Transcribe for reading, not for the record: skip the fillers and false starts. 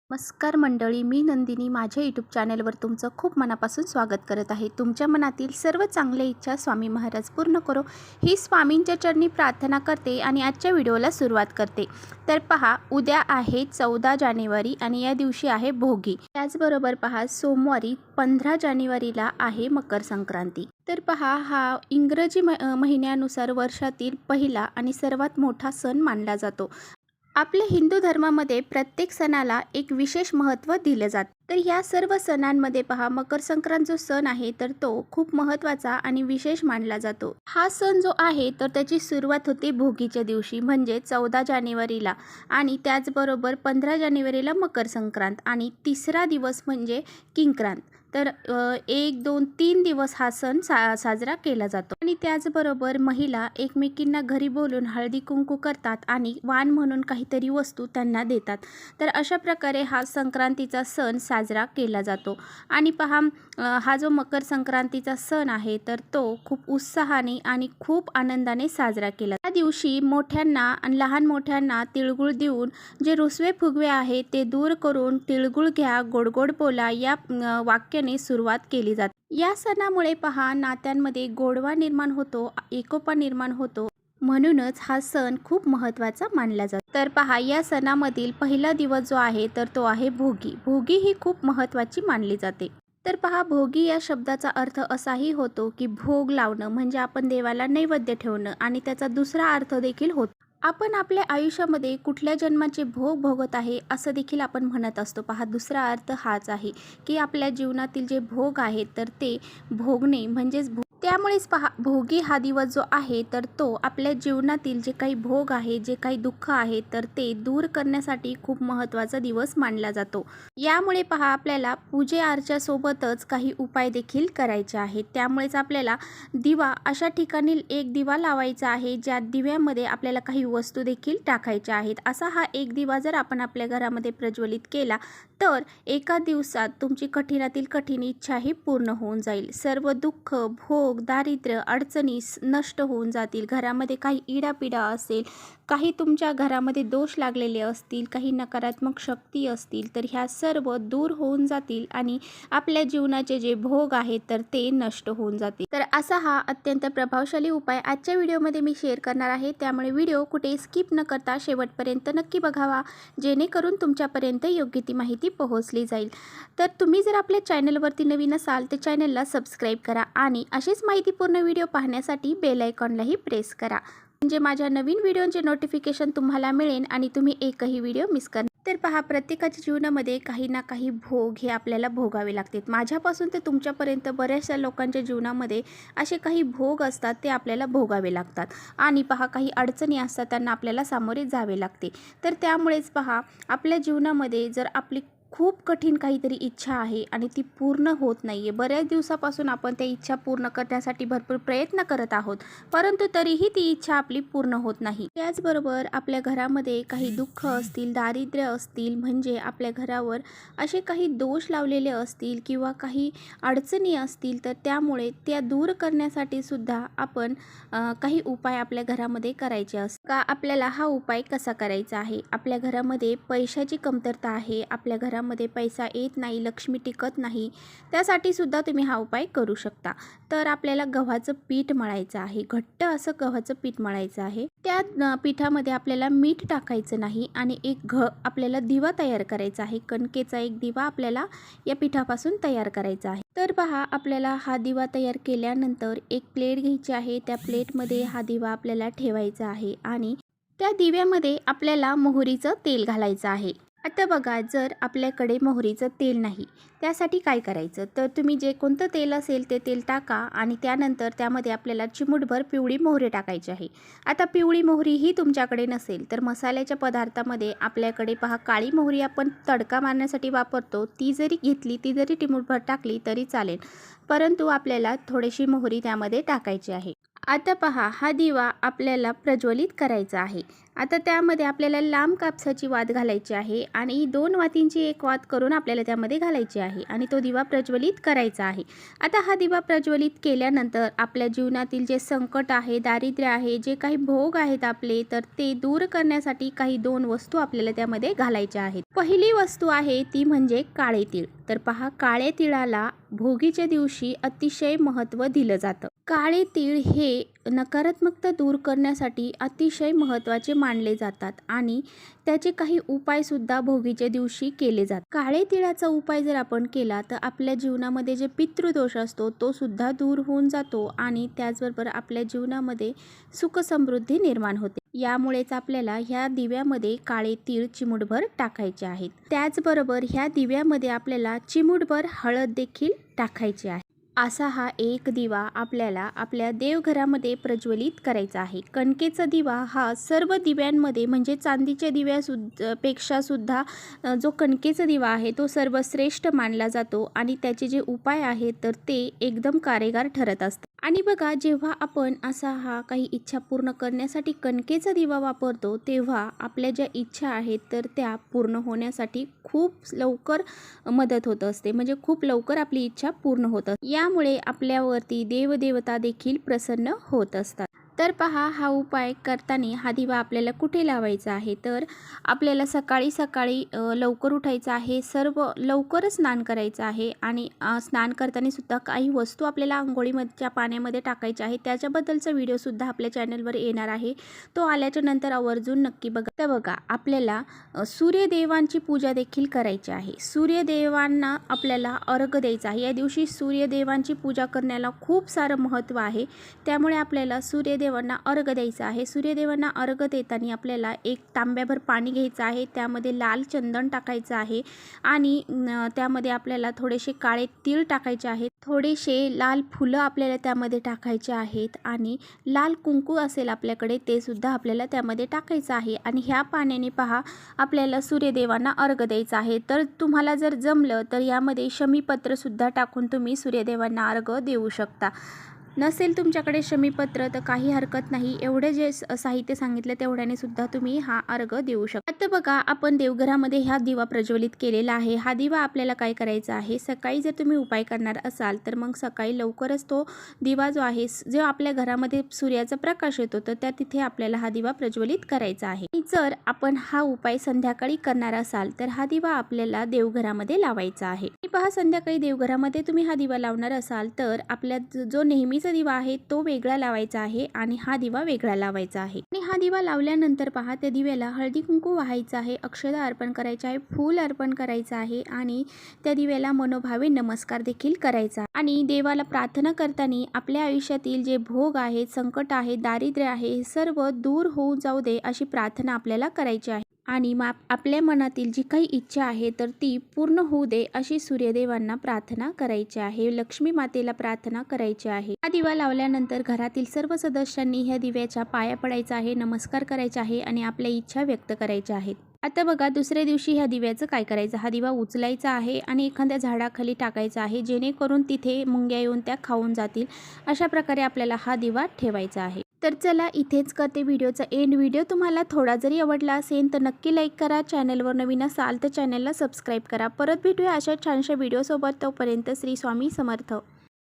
नमस्कार मंडळी, मी नंदिनी माझ्या यूट्यूब चॅनलवर तुमचं खूप मनापासून स्वागत करत आहे। तुमच्या मनातील सर्व चांगल्या इच्छा स्वामी महाराज पूर्ण करो ही स्वामींच्या चरणी प्रार्थना करते आणि आजच्या व्हिडिओला सुरुवात करते। तर पहा, उद्या आहे 14 जानेवारी आणि या दिवशी आहे भोगी। त्याचबरोबर पहा, सोमवारी 15 जानेवारीला आहे मकर संक्रांती। तर पहा, हा इंग्रजी महिन्यानुसार वर्षातील पहिला आणि सर्वात मोठा सण मानला जातो। आपल्या हिंदू धर्मामध्ये प्रत्येक सणाला एक विशेष महत्त्व दिले जाते। तर या सर्व सणांमध्ये पहा, मकर संक्रांत जो सण आहे तर तो खूप महत्त्वाचा आणि विशेष मानला जातो। हा सण जो आहे तर त्याची सुरुवात होते भोगीच्या दिवशी म्हणजे 14 जानेवारीला आणि त्याचबरोबर 15 जानेवारीला मकर संक्रांत आणि तिसरा दिवस म्हणजे किंक्रांत। तर 1, 2, 3 दिवस हा सण साजरा केला जातो। आणि त्याचबरोबर महिला एकमेकींना घरी बोलून हळदी कुंकू करतात आणि वाण म्हणून काहीतरी वस्तू त्यांना देतात। तर अशा प्रकारे हा संक्रांतीचा सण साजरा केला जातो। आणि पहा, हा जो मकर संक्रांतीचा सण आहे तर तो खूप उत्साहाने आणि खूप आनंदाने साजरा केला। त्या दिवशी मोठ्यांना आणि लहान मोठ्यांना तिळगुळ देऊन जे रुसवे फुगवे आहे ते दूर करून तिळगुळ घ्या गोड गोड बोला या वाक्याने सुरुवात केली जाते। या सणामुळे पहा, नात्यांमध्ये गोडवा निर्माण होतो, एकोपा निर्माण होतो, म्हणूनच हा सण खूप महत्त्वाचा मानला जातो। तर पहा, या सणामधील पहिला दिवस जो आहे तर तो आहे भोगी। भोगी ही खूप महत्त्वाची मानली जाते। तर पहा, भोगी या शब्दाचा अर्थ असाही होतो की भोग लावणं म्हणजे आपण देवाला नैवेद्य ठेवणं आणि त्याचा दुसरा अर्थ देखील होतो आपण आपल्या आयुष्यामध्ये कुठल्या जन्माचे भोग भोगत आहे असं देखील आपण म्हणत असतो। पहा, दुसरा अर्थ हाच आहे की आपल्या जीवनातील जे भोग आहेत तर ते भोगणे म्हणजेच त्यामुळेच पहा, भोगी हा दिवस जो आहे तर तो आपल्या जीवनातील जे काही भोग आहे, जे काही दुःख आहे तर ते दूर करण्यासाठी खूप महत्त्वाचा दिवस मानला जातो। यामुळे पहा, आपल्याला पूजे अर्चा सोबतच काही उपाय देखील करायचे आहेत। त्यामुळेच आपल्याला दिवा अशा ठिकाणी एक दिवा लावायचा आहे ज्या दिव्यामध्ये आपल्याला काही वस्तू देखील टाकायच्या आहेत। असा हा एक दिवा जर आपण आपल्या घरामध्ये प्रज्वलित केला तर एका दिवसात तुमची कठीणातील कठीण इच्छाही पूर्ण होऊन जाईल। सर्व दुःख, भोग, दारिद्र्य, अडचणी नष्ट होऊन जातील। घरामध्ये काही इडापिडा असेल, काही तुमच्या घरामध्ये दोष लागलेले असतील, काही नकारात्मक शक्ती असतील तर ह्या सर्व दूर होऊन जातील आणि आपल्या जीवनाचे जे भोग आहेत तर ते नष्ट होऊन जातील। तर असा हा अत्यंत प्रभावशाली उपाय आजच्या व्हिडिओमध्ये मी शेअर करणार आहे। त्यामुळे व्हिडिओ कुठे स्किप न करता शेवटपर्यंत नक्की बघावा, जेणेकरून तुमच्यापर्यंत योग्य ती माहिती पोहोचली जाईल। तर तुम्ही जर आपल्या चॅनलवरती नवीन असाल तर चॅनलला सबस्क्राईब करा आणि अशीच माहितीपूर्ण व्हिडिओ पाहण्यासाठी बेल आयकॉनलाही प्रेस करा, म्हणजे माझ्या नवीन व्हिडिओचे नोटिफिकेशन तुम्हाला मिळेल आणि तुम्ही एकही व्हिडिओ मिस करणार। तर पहा, प्रत्येकाच्या जीवनामध्ये काही ना काही भोग हे आपल्याला भोगावे लागतात। माझ्यापासून ते तुमच्यापर्यंत बऱ्याचशा लोकांच्या जीवनामध्ये असे काही भोग असतात ते आपल्याला भोगावे लागतात आणि पहा, काही अडचणी असतात त्यांना आपल्याला सामोरे जावे लागते। तर त्यामुळेच पहा, आपल्या जीवनामध्ये जर आपली खूप कठीण काहीतरी इच्छा आहे आणि ती पूर्ण होत नाहीये, बऱ्याच दिवसापासून आपण त्या इच्छा पूर्ण करण्यासाठी भरपूर प्रयत्न करत आहोत, परंतु तरीही ती इच्छा आपली पूर्ण होत नाही। त्याचबरोबर आपल्या घरामध्ये काही दुःख असतील, दारिद्र्य असतील, म्हणजे आपल्या घरावर असे काही दोष लावलेले असतील किंवा काही अडचणी असतील तर त्यामुळे त्या दूर करण्यासाठी सुद्धा आपण काही उपाय आपल्या घरामध्ये करायचे असतात। का आपल्याला हा उपाय कसा करायचा आहे? आपल्या घरामध्ये पैशाची कमतरता आहे, आपल्या घरामध्ये पैसा येत नाही, लक्ष्मी टिकत नाही, त्यासाठी सुद्धा तुम्ही हा उपाय करू शकता। तर आपल्याला गव्हाचं पीठ मळायचं आहे, घट्ट असं गव्हाचं पीठ मळायचं आहे। त्या पिठामध्ये आपल्याला मीठ टाकायचं नाही आणि आपल्याला दिवा तयार करायचा आहे। कणकेचा एक दिवा आपल्याला या पिठापासून तयार करायचा आहे। तर पहा, आपल्याला हा दिवा तयार केल्यानंतर एक प्लेट घ्यायची आहे, त्या प्लेटमध्ये हा दिवा आपल्याला ठेवायचा आहे आणि त्या दिव्यामध्ये आपल्याला मोहरीचं तेल घालायचं आहे। आता बघा, जर आपल्याकडे मोहरीचं तेल नाही, त्यासाठी काय करायचं, तर तुम्ही जे कोणतं तेल असेल ते तेल टाका आणि त्यानंतर त्यामध्ये आपल्याला चिमूटभर पिवळी मोहरी टाकायची आहे। आता पिवळी मोहरी ही तुमच्याकडे नसेल तर मसाल्याच्या पदार्थामध्ये आपल्याकडे पहा, काळी मोहरी आपण तडका मारण्यासाठी वापरतो, ती जरी घेतली, ती जरी चिमूटभर टाकली तरी चालेल, परंतु आपल्याला थोडीशी मोहरी त्यामध्ये टाकायची आहे। आता पहा, हा दिवा आपल्याला प्रज्वलित करायचा आहे आता त्यामध्ये आपल्याला लांब कापसाची वात घालायची आहे आणि 2 वातींची एक वात करून आपल्याला त्यामध्ये घालायची आहे आणि तो दिवा प्रज्वलित करायचा आहे. आता हा दिवा प्रज्वलित केल्यानंतर आपल्या जीवनातील जे संकट आहे, दारिद्र्य आहे, जे काही भोग आहेत आपले, तर ते दूर करण्यासाठी काही 2 वस्तू आपल्याला त्यामध्ये घालायच्या आहेत. पहिली वस्तू आहे ती म्हणजे काळे तीळ. तर पहा, काळे तिळाला भोगीच्या दिवशी अतिशय महत्त्व दिलं जातं. काळे तीळ हे नकारात्मकता दूर करण्यासाठी अतिशय महत्त्वाचे मानले जातात आणि त्याचे काही उपायसुद्धा भोगीच्या दिवशी केले जातात. काळे तिळाचा उपाय जर आपण केला तर आपल्या जीवनामध्ये जे पितृदोष असतो तो सुद्धा दूर होऊन जातो आणि त्याचबरोबर आपल्या जीवनामध्ये सुखसमृद्धी निर्माण होते. यामुळेच आपल्याला ह्या दिव्यामध्ये काळे तीळ चिमूटभर टाकायचे आहेत. त्याचबरोबर ह्या दिव्यामध्ये आपल्याला चिमूटभर हळद देखील टाकायची आहे. असा हा एक दिवा आपल्याला आपल्या देवघरामध्ये प्रज्वलित करायचा आहे. कणकेचा दिवा हा सर्व दिव्यांमध्ये म्हणजे चांदीच्या पेक्षा सुद्धा जो कणकेचा दिवा आहे तो सर्वश्रेष्ठ मानला जातो आणि त्याचे जे उपाय आहेत तर ते एकदम कारेगार ठरत असतात. आणि बघा, जेव्हा आपण असा हा काही इच्छा पूर्ण करण्यासाठी कणकेचा दिवा वापरतो तेव्हा आपल्या ज्या इच्छा आहेत तर त्या पूर्ण होण्यासाठी खूप लवकर मदत होत असते, म्हणजे खूप लवकर आपली इच्छा पूर्ण होत असते. यामुळे आपल्यावरती देवदेवता देखील प्रसन्न होत असतात. तर पहा, हा उपाय करताना हा दिवा आपल्याला कुठे लावायचा आहे, तर आपल्याला सकाळी सकाळी लवकर उठायचं आहे, सर्व लवकरच स्नान करायचं आहे आणि स्नान करताना सुद्धा काही वस्तू आपल्याला अंघोळीच्या पाण्यामध्ये टाकायच्या आहे. त्याच्याबद्दलचा व्हिडिओसुद्धा आपल्या चॅनलवर येणार आहे, तो आल्याच्या नंतर आवर्जून नक्की बघा. तर बघा, आपल्याला सूर्यदेवांची पूजा देखील करायची आहे. सूर्यदेवांना आपल्याला अर्घ द्यायचा आहे. या दिवशी सूर्यदेवांची पूजा करण्याला खूप सारं महत्त्व आहे, त्यामुळे आपल्याला सूर्यदेवांना अर्घ द्यायचा आहे. सूर्यदेवांना अर्घ देताना आपल्याला एक तांब्याभर पाणी घ्यायचं आहे, त्यामध्ये लाल चंदन टाकायचं आहे आणि त्यामध्ये आपल्याला थोडेसे काळे तीळ टाकायचे आहेत, थोडेसे लाल फुलं आपल्याला त्यामध्ये टाकायचे आहेत आणि लाल कुंकू असेल आपल्याकडे ते सुद्धा आपल्याला त्यामध्ये टाकायचं आहे आणि ह्या पाण्याने पहा आपल्याला सूर्यदेवांना अर्घ द्यायचा आहे. तर तुम्हाला जर जमलं तर यामध्ये शमीपत्र सुद्धा टाकून तुम्ही सूर्यदेवांना अर्घ देऊ शकता. नसेल तुमच्याकडे शमीपत्र तर काही हरकत नाही, एवढे जे साहित्य सांगितलं तेवढ्याने सुद्धा तुम्ही हा अर्घ देऊ शकता. आता बघा, आपण देवघरामध्ये हा दिवा प्रज्वलित केलेला आहे. हा दिवा आपल्याला काय करायचा आहे, सकाळी जर तुम्ही उपाय करणार असाल तर मग सकाळी लवकरच तो दिवा जो आहे, जो आपल्या घरामध्ये सूर्याचा प्रकाश येतो तर त्या तिथे आपल्याला हा दिवा प्रज्वलित करायचा आहे. आणि जर आपण हा उपाय संध्याकाळी करणार असाल तर हा दिवा आपल्याला देवघरामध्ये लावायचा आहे. आणि पहा, संध्याकाळी देवघरामध्ये तुम्ही हा दिवा लावणार असाल तर आपल्या जो नेहमीचा दिवा आहे तो वेगळा लावायचा आहे आणि हा दिवा वेगळा लावायचा आहे. आणि हा दिवा लावल्यानंतर पहा, त्या दिव्याला हळदी कुंकू वाहायचं आहे, अक्षता अर्पण करायचे आहे, फूल अर्पण करायचं आहे आणि त्या दिव्याला मनोभावे नमस्कार देखील करायचा. आणि देवाला प्रार्थना करताना आपल्या आयुष्यातील जे भोग आहेत, संकट आहे, दारिद्र्य आहे, हे सर्व दूर होऊन जाऊ दे अशी प्रार्थना आपल्याला करायची आहे आणि आपल्या मनातील जी काही इच्छा आहे तर ती पूर्ण होऊ दे अशी सूर्यदेवांना प्रार्थना करायची आहे, लक्ष्मी मातेला प्रार्थना करायची आहे. हा दिवा लावल्यानंतर घरातील सर्व सदस्यांनी ह्या दिव्याच्या पाया पडायचा आहे, नमस्कार करायचा आहे आणि आपल्या इच्छा व्यक्त करायच्या आहेत. आता बघा, दुसऱ्या दिवशी ह्या दिव्याचं काय करायचं, हा दिवा उचलायचा आहे आणि एखाद्या झाडाखाली टाकायचा आहे, जेणेकरून तिथे मुंग्या येऊन त्या खाऊन जातील. अशा प्रकारे आपल्याला हा दिवा ठेवायचा आहे. तर चला, इथेच करते व्हिडिओचा एंड. व्हिडिओ तुम्हाला थोडा जरी आवडला असेल तर नक्की लाईक करा. चॅनलवर नवीन असाल तर चॅनलला सबस्क्राईब करा. परत भेटूया अशा छानशा व्हिडिओसोबत. तोपर्यंत श्री स्वामी समर्थ.